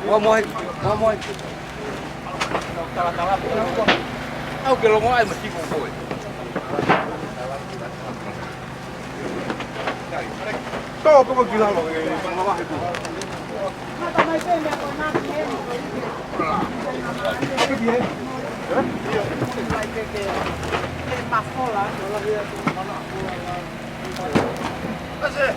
Ngomoi, ngomoi. Tao kêu lo ngoi mà chỉ ngồi ngồi. Tao có cái nào rồi, nó vào hết rồi. Cái gì?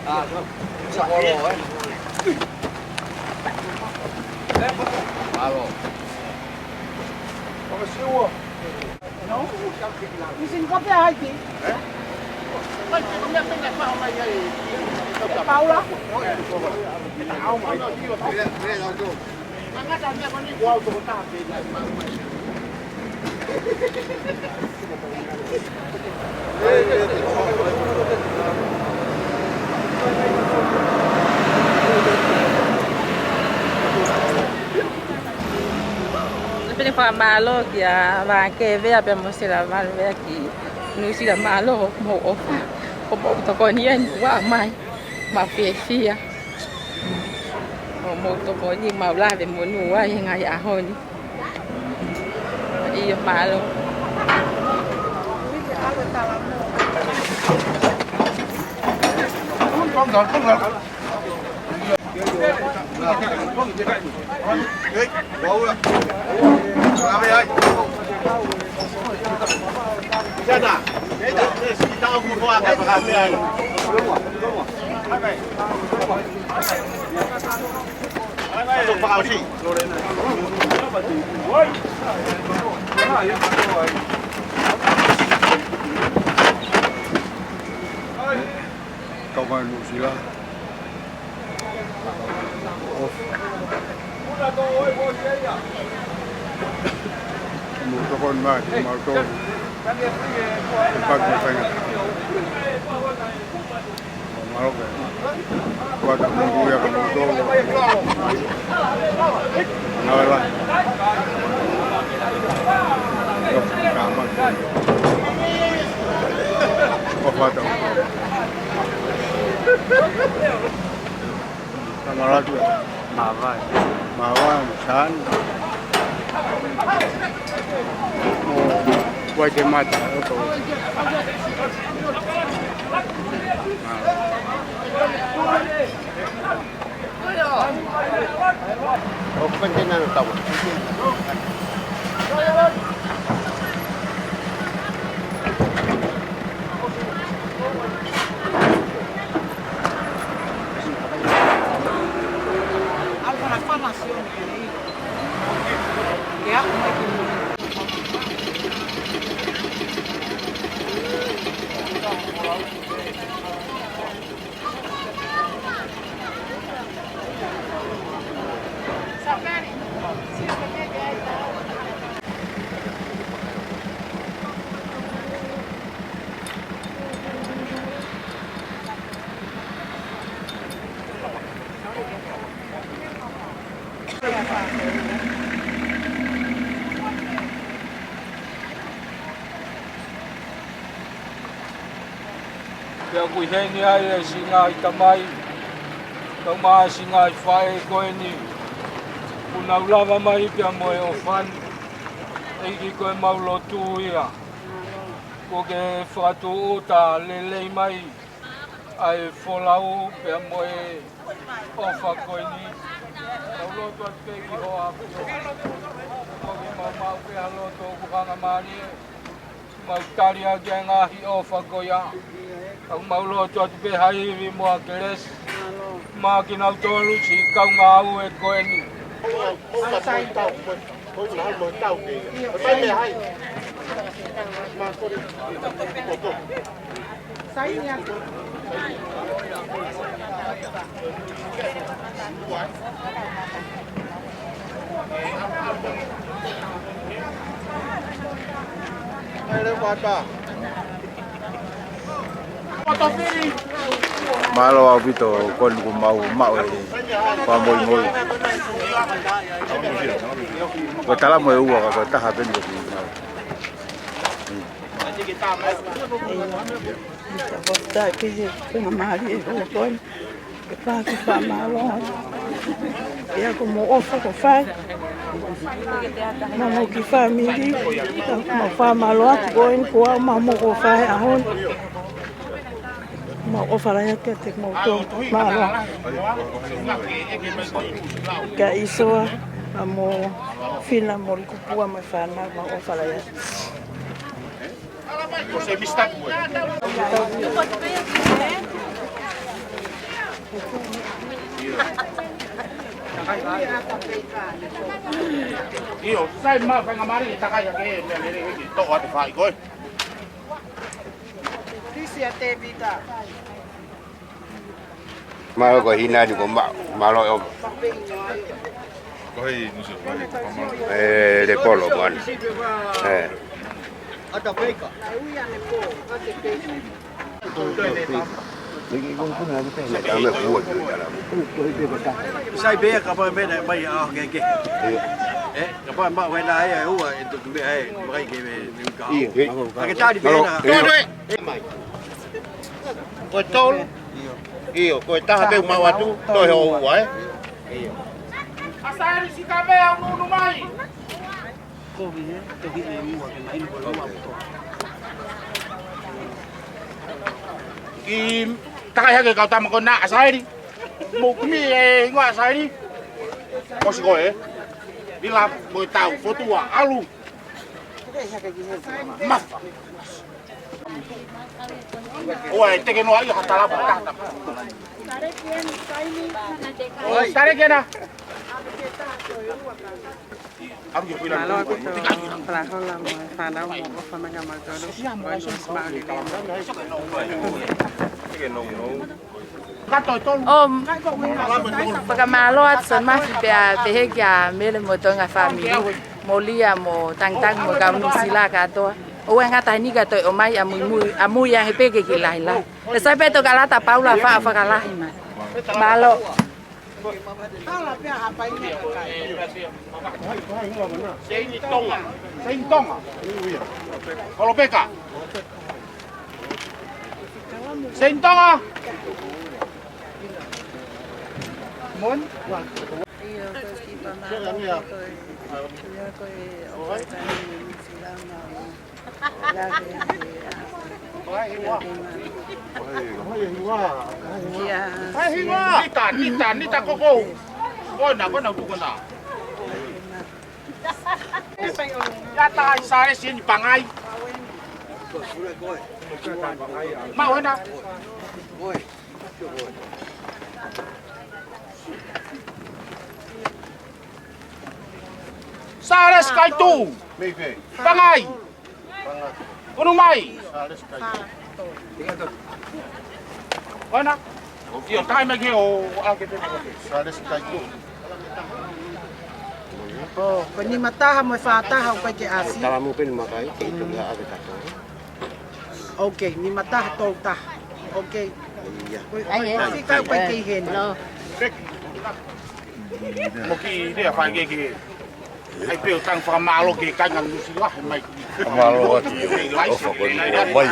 À, sao rồi? Alo. Có cái siêu à? No. Isin kopi hai ti. Cái công nhân bên này bao này vậy? Bao lắm. Áo mày. Đây đâu chú. Anh ngắt ra con đi qua tụi ta thì lại mà. Pele kwa malo kia va ke ve abbiamo se la valve aqui noi si la malo mo o to koni en wa mai ma fia o mo to koni ma la de mo nu wa nga ya honi io malo Không được, không được. Chân à? Đấy là tao không có cái mà làm này. Dùng vào chị. Công an gì đó. Một con mai mà tôi bắt một cái này mà nó về qua tận một buổi cả một tôi nói là cảm ơn có phát động mà ra chuyện mà vai sáng quay trên mặt ở tổ open trên này tổng Pia kui heni ai si ngai tamai, tama si ngai whae koe ni. Kuna ulawa mai pia moe o whan, eiki koe maulotu ia. Ko ke whakatu o ta lelei mai, ai wholau pia moe o whakoe ni. Maulotu at peki hoa pio. Koe mau pia loto kuhanga maani e. Mau taria kia ngahi o whakoe a. Ang maulo to at behai vi mo keres ma kinau tolu si kau ngau e koe ni sai tao tôi nói mới tao thì sai mẹ hay mà tôi sai nha đây đây qua cả malo au vito con của mau qua mồi và ta làm mồi uống và ta hạt bên được Dai, pedi una mari e poi che fa malo. E come offro che fai? Mamo ki family, ma fa malo at going kwa mamo ko fai ahon. Ma ofara ya ke tek mo to malo. Ka iso amo fina mo ku pua ma fa na ma ofara ya. Você me está com Io, sai ma fai ngamari ta kaya ke me to ate fai koi. Disi ate vida. Malo ko hina di ko malo yo. Koi nusu De polo man. Ada peka. Ame buat tu dalam. Sai be ka pa be na mai a ke ke. Ka pa ma we na ai u tu be ai mai ke be ni ka. Ka ta di be na. Koi tol. Io, koi taha te mau atu, toi ho ua Asari si ka mea unu mai. I takai hake kau tama ko na asari. Mo kumi e ngwa asari. Ko si koe. Bila mo tau fotua alu. Mafa. Oi, teke no ai hatala pa tata. Oi, tare kena. Malo aku tu pelakon lama, fana mau fana ngamal tu, boleh semua ni. Pagka malo at son mas behegya mele mo to nga family molia mo tangtang mo kaunu sila kato. O nga tani ka to o mai amu yang ipeke kilala. Sa peto kalata Paula fa kalahi ma. Malo. Seintonga. Kalau peka. Seintonga. Mon. Iyo ko kita malo. Iyo ko o tani sila ma. Nita koko. Kona tu kona. Ya tai sare sini pangai. Mau na. Sare sky tu. Pangai. Kuno mai. Mana? Okey, time lagi kita. Sare sky tu. Oh, pani mataha mo fataha o pake asi. Kalau mungkin makai itu dia ada kata. Okay, ni mataha to ta. Okay. Iya. Ay, ka pake hen. Moki dia panggil ke. Ai pe tang fa malo ke kangan nusilah mai. Malo ati. Ofa ko ni mai.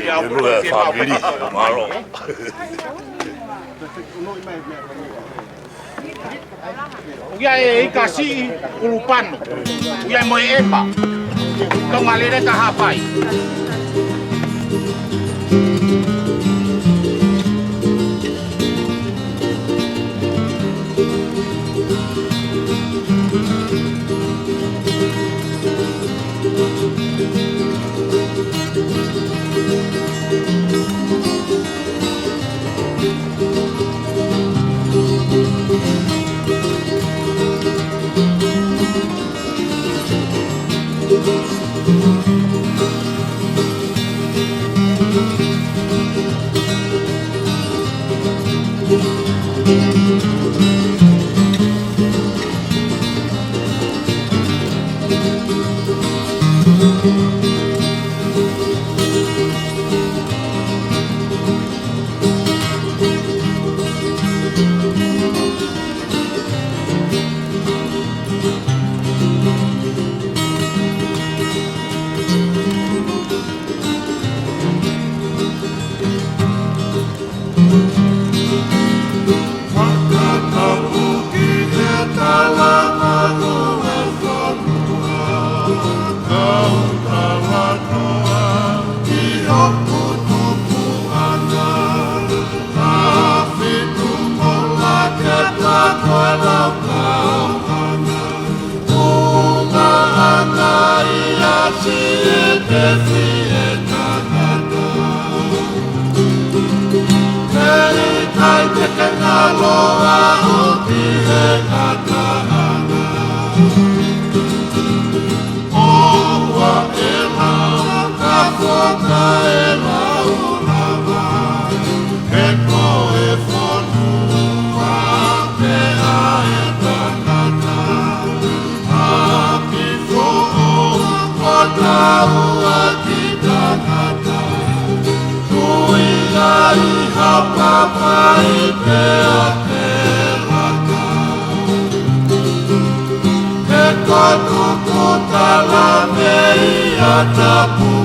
Ibu family malo. Uya ikasi ulupan. Uya mo epa. Tong alere ka hapai. Tapu